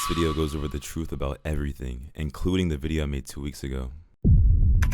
This video goes over the truth about everything, including the video I made 2 weeks ago.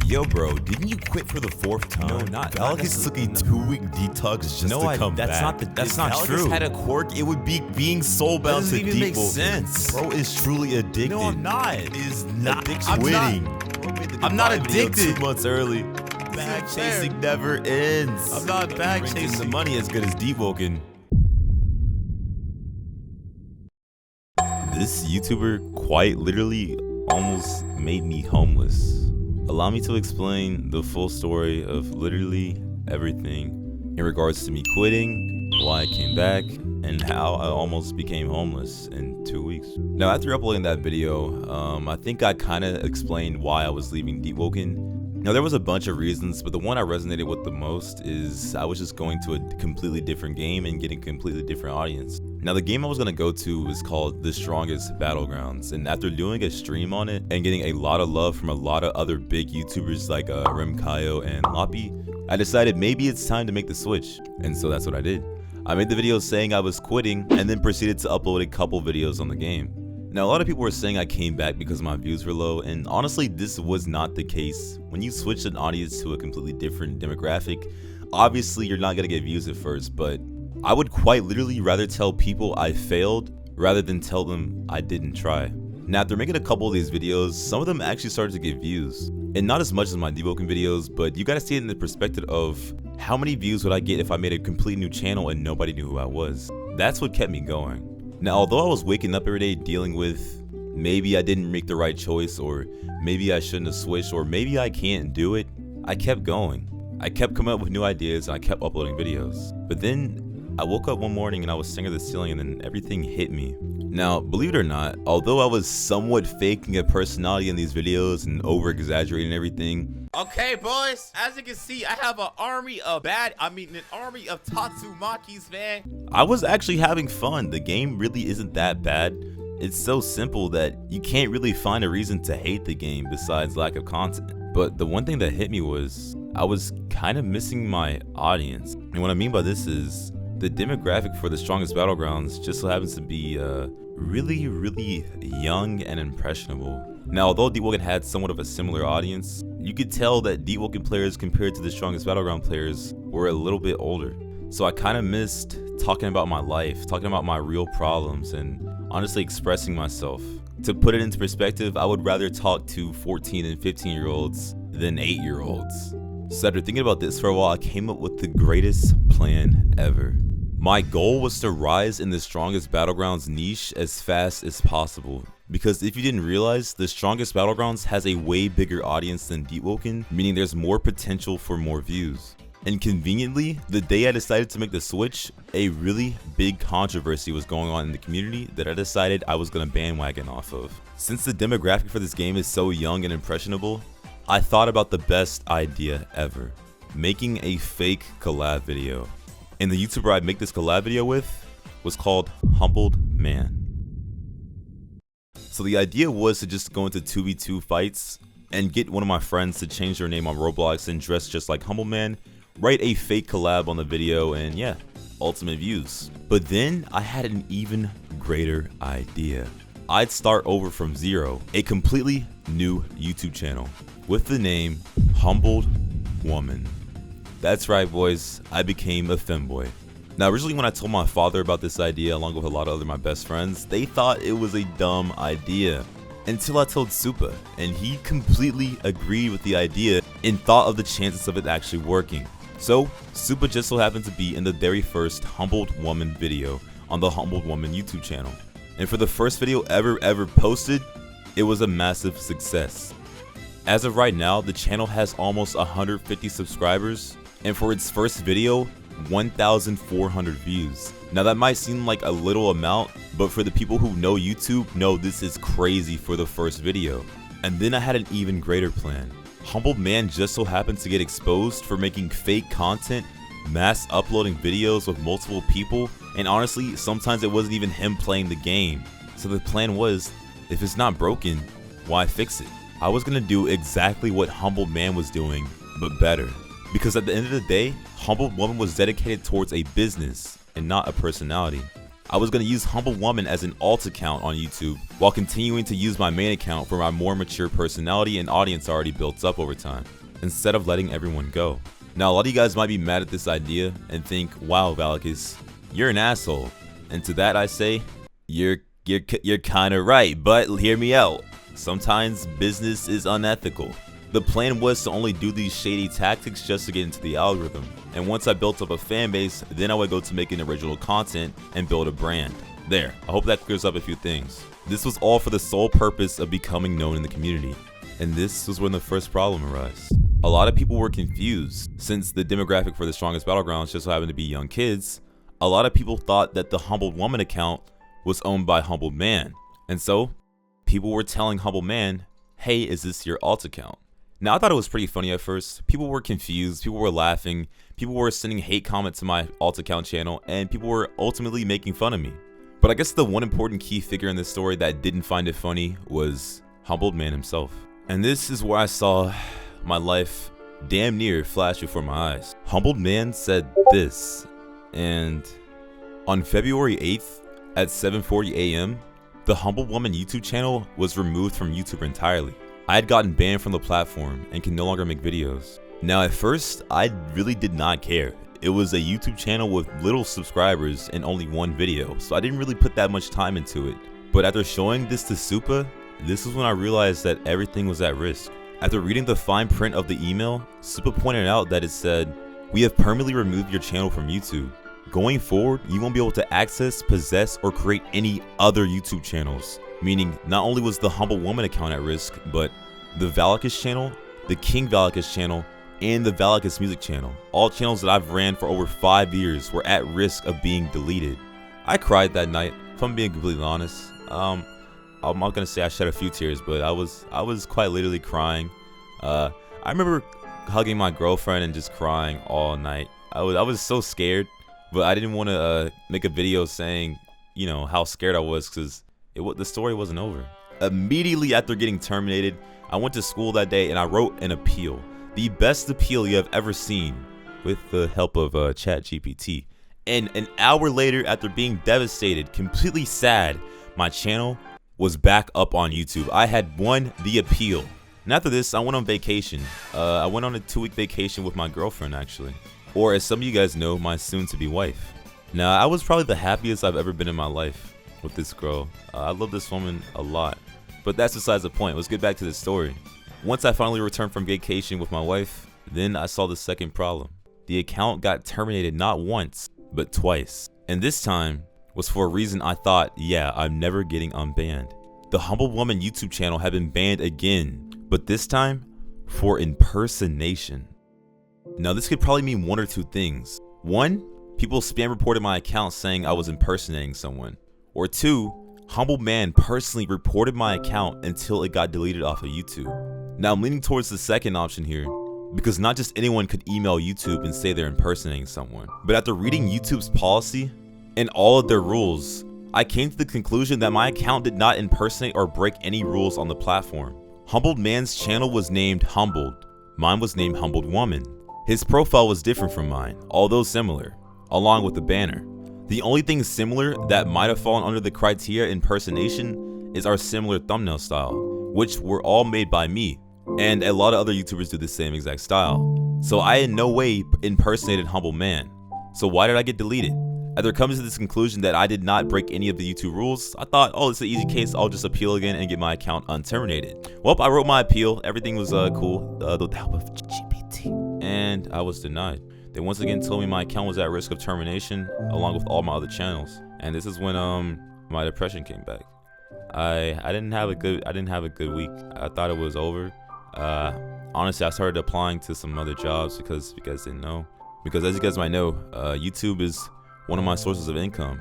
Yo, bro, didn't you quit for the 4th time? No, not Valekis took a 2-week detox just to come back. That's not Valekis true. had a quirk, it would be being soul-bound to even make deep sense. Bro is truly addicted. No, I'm not. Is not I'm quitting. I'm not addicted. 2 months early. Bag chasing never ends. I'm not bag Drinking chasing. the money as good as deep woken. This YouTuber quite literally almost made me homeless. Allow me to explain the full story of literally everything in regards to me quitting, why I came back, and how I almost became homeless in 2 weeks. Now, after uploading that video, I think I kind of explained why I was leaving Deep Woken. Now, there was a bunch of reasons, but the one I resonated with the most is I was just going to a completely different game and getting a completely different audience. Now, the game I was going to go to is called The Strongest Battlegrounds, and after doing a stream on it and getting a lot of love from a lot of other big YouTubers like Remkayo and Loppy, I decided maybe it's time to make the switch, and so that's what I did. I made the video saying I was quitting and then proceeded to upload a couple videos on the game. Now, a lot of people were saying I came back because my views were low, and honestly, this was not the case. When you switch an audience to a completely different demographic, obviously you're not going to get views at first, but I would quite literally rather tell people I failed rather than tell them I didn't try. Now, after making a couple of these videos, some of them actually started to get views. And not as much as my debugging videos, but you gotta see it in the perspective of how many views would I get if I made a complete new channel and nobody knew who I was. That's what kept me going. Now, although I was waking up every day dealing with maybe I didn't make the right choice, or maybe I shouldn't have switched, or maybe I can't do it, I kept going. I kept coming up with new ideas and I kept uploading videos. But then I woke up one morning and I was staring at the ceiling and then everything hit me. Now, believe it or not, although I was somewhat faking a personality in these videos and over-exaggerating everything. Okay, boys, as you can see, I have an army of an army of Tatsumakis, man. I was actually having fun. The game really isn't that bad. It's so simple that you can't really find a reason to hate the game besides lack of content. But the one thing that hit me was I was kind of missing my audience. And what I mean by this is the demographic for The Strongest Battlegrounds just so happens to be really young and impressionable. Now, although Deep Woken had somewhat of a similar audience, you could tell that Deep Woken players compared to The Strongest Battleground players were a little bit older. So I kind of missed talking about my life, talking about my real problems, and honestly expressing myself. To put it into perspective, I would rather talk to 14 and 15-year-olds than 8-year-olds. So after thinking about this for a while, I came up with the greatest plan ever. My goal was to rise in the Strongest Battlegrounds niche as fast as possible. Because if you didn't realize, the Strongest Battlegrounds has a way bigger audience than Deep Woken, meaning there's more potential for more views. And conveniently, the day I decided to make the switch, a really big controversy was going on in the community that I decided I was gonna bandwagon off of. Since the demographic for this game is so young and impressionable, I thought about the best idea ever, making a fake collab video. And the YouTuber I'd make this collab video with was called Humbled Man. So the idea was to just go into 2v2 fights and get one of my friends to change their name on Roblox and dress just like Humbled Man, write a fake collab on the video, and yeah, ultimate views. But then I had an even greater idea. I'd start over from zero, a completely new YouTube channel with the name Humbled Woman. That's right, boys, I became a femboy. Now, originally when I told my father about this idea along with a lot of my best friends, they thought it was a dumb idea. Until I told Supa, and he completely agreed with the idea and thought of the chances of it actually working. So, Supa just so happened to be in the very first Humbled Woman video on the Humbled Woman YouTube channel. And for the first video ever posted, it was a massive success. As of right now, the channel has almost 150 subscribers, and for its first video, 1,400 views. Now that might seem like a little amount, but for the people who know YouTube, know this is crazy for the first video. And then I had an even greater plan. Humbled Man just so happened to get exposed for making fake content, mass uploading videos with multiple people, and honestly, sometimes it wasn't even him playing the game. So the plan was, if it's not broken, why fix it? I was gonna do exactly what Humbled Man was doing, but better. Because at the end of the day, Humbled Woman was dedicated towards a business and not a personality. I was going to use Humble Woman as an alt account on YouTube while continuing to use my main account for my more mature personality and audience already built up over time, instead of letting everyone go. Now, a lot of you guys might be mad at this idea and think, wow, Valekis, you're an asshole. And to that I say, you're kind of right, but hear me out. Sometimes business is unethical. The plan was to only do these shady tactics just to get into the algorithm, and once I built up a fan base, then I would go to making original content and build a brand. There, I hope that clears up a few things. This was all for the sole purpose of becoming known in the community, and this was when the first problem arose. A lot of people were confused. Since the demographic for the strongest battlegrounds just so happened to be young kids, a lot of people thought that the Humbled Woman account was owned by Humbled Man, and so people were telling Humbled Man, hey, is this your alt account? Now, I thought it was pretty funny at first. People were confused, people were laughing, people were sending hate comments to my alt account channel, and people were ultimately making fun of me. But I guess the one important key figure in this story that didn't find it funny was Humbled Man himself. And this is where I saw my life damn near flash before my eyes. Humbled Man said this, and on February 8th at 7:40 a.m., the Humbled Woman YouTube channel was removed from YouTube entirely. I had gotten banned from the platform and can no longer make videos. Now, at first, I really did not care. It was a YouTube channel with little subscribers and only one video, so I didn't really put that much time into it. But after showing this to Supa, this is when I realized that everything was at risk. After reading the fine print of the email, Supa pointed out that it said, "We have permanently removed your channel from YouTube. Going forward, you won't be able to access, possess, or create any other YouTube channels." Meaning, not only was the Humble Woman account at risk, but the Valekis channel, the King Valekis channel, and the Valekis music channel, all channels that I've ran for over 5 years, were at risk of being deleted. I cried that night, if I'm being completely honest. I'm not gonna say I shed a few tears, but I was quite literally crying. I remember hugging my girlfriend and just crying all night. I was so scared, but I didn't want to make a video saying, you know, how scared I was, because the story wasn't over. Immediately after getting terminated, I went to school that day and I wrote an appeal. The best appeal you have ever seen, with the help of ChatGPT. And an hour later, after being devastated, completely sad, my channel was back up on YouTube. I had won the appeal. And after this, I went on vacation. I went on a 2-week vacation with my girlfriend, actually. Or as some of you guys know, my soon-to-be wife. Now, I was probably the happiest I've ever been in my life with this girl. I love this woman a lot. But that's besides the point. Let's get back to the story. Once I finally returned from vacation with my wife, then I saw the second problem. The account got terminated not once, but twice. And this time was for a reason I thought, yeah, I'm never getting unbanned. The Humble Woman YouTube channel had been banned again, but this time for impersonation. Now, this could probably mean one or two things. One, people spam reported my account saying I was impersonating someone. Or two, Humble Man personally reported my account until it got deleted off of YouTube. Now, I'm leaning towards the second option here, because not just anyone could email YouTube and say they're impersonating someone. But after reading YouTube's policy and all of their rules, I came to the conclusion that my account did not impersonate or break any rules on the platform. Humbled Man's channel was named Humbled. Mine was named Humbled Woman. His profile was different from mine, although similar, along with the banner. The only thing similar that might have fallen under the criteria impersonation is our similar thumbnail style, which were all made by me, and a lot of other YouTubers do the same exact style. So I in no way impersonated Humble Man. So why did I get deleted? After coming to this conclusion that I did not break any of the YouTube rules, I thought, oh, it's an easy case, I'll just appeal again and get my account unterminated. Well, I wrote my appeal, everything was cool, with the help of GPT, and I was denied. They once again told me my account was at risk of termination, along with all my other channels. And this is when my depression came back. I didn't have a good week. I thought it was over. Honestly, I started applying to some other jobs because you guys didn't know. Because as you guys might know, YouTube is one of my sources of income.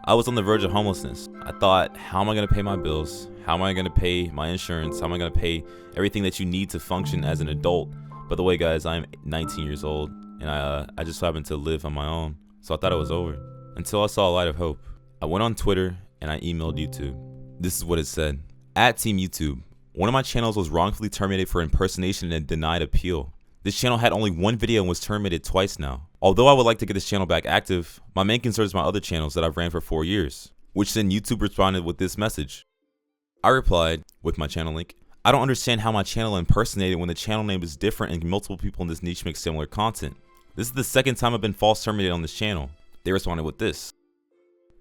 I was on the verge of homelessness. I thought, how am I gonna pay my bills? How am I gonna pay my insurance? How am I gonna pay everything that you need to function as an adult? By the way, guys, I'm 19 years old. And I just happened to live on my own, so I thought it was over, until I saw a light of hope. I went on Twitter and I emailed YouTube. This is what it said. At Team YouTube, one of my channels was wrongfully terminated for impersonation and denied appeal. This channel had only one video and was terminated twice now. Although I would like to get this channel back active, my main concern is my other channels that I've ran for 4 years, which then YouTube responded with this message. I replied, with my channel link, I don't understand how my channel impersonated when the channel name is different and multiple people in this niche make similar content. This is the second time I've been false terminated on this channel. They responded with this.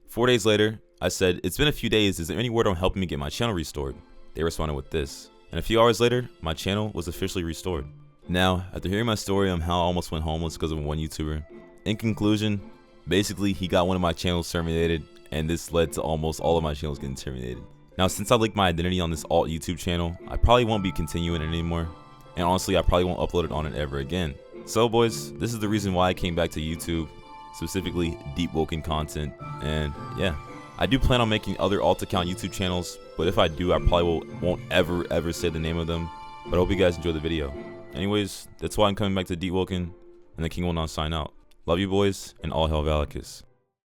4 days later, I said, it's been a few days, is there any word on helping me get my channel restored? They responded with this. And a few hours later, my channel was officially restored. Now, after hearing my story on how I almost went homeless because of one YouTuber, in conclusion, basically he got one of my channels terminated, and this led to almost all of my channels getting terminated. Now, since I leaked my identity on this alt YouTube channel, I probably won't be continuing it anymore, and honestly, I probably won't upload it on it ever again. So boys, this is the reason why I came back to YouTube, specifically deep woken content, and yeah. I do plan on making other alt account YouTube channels, but if I do, I probably won't ever say the name of them, but I hope you guys enjoy the video. Anyways, that's why I'm coming back to Deep Woken, and the King will not sign out. Love you boys, and all hail Valekis.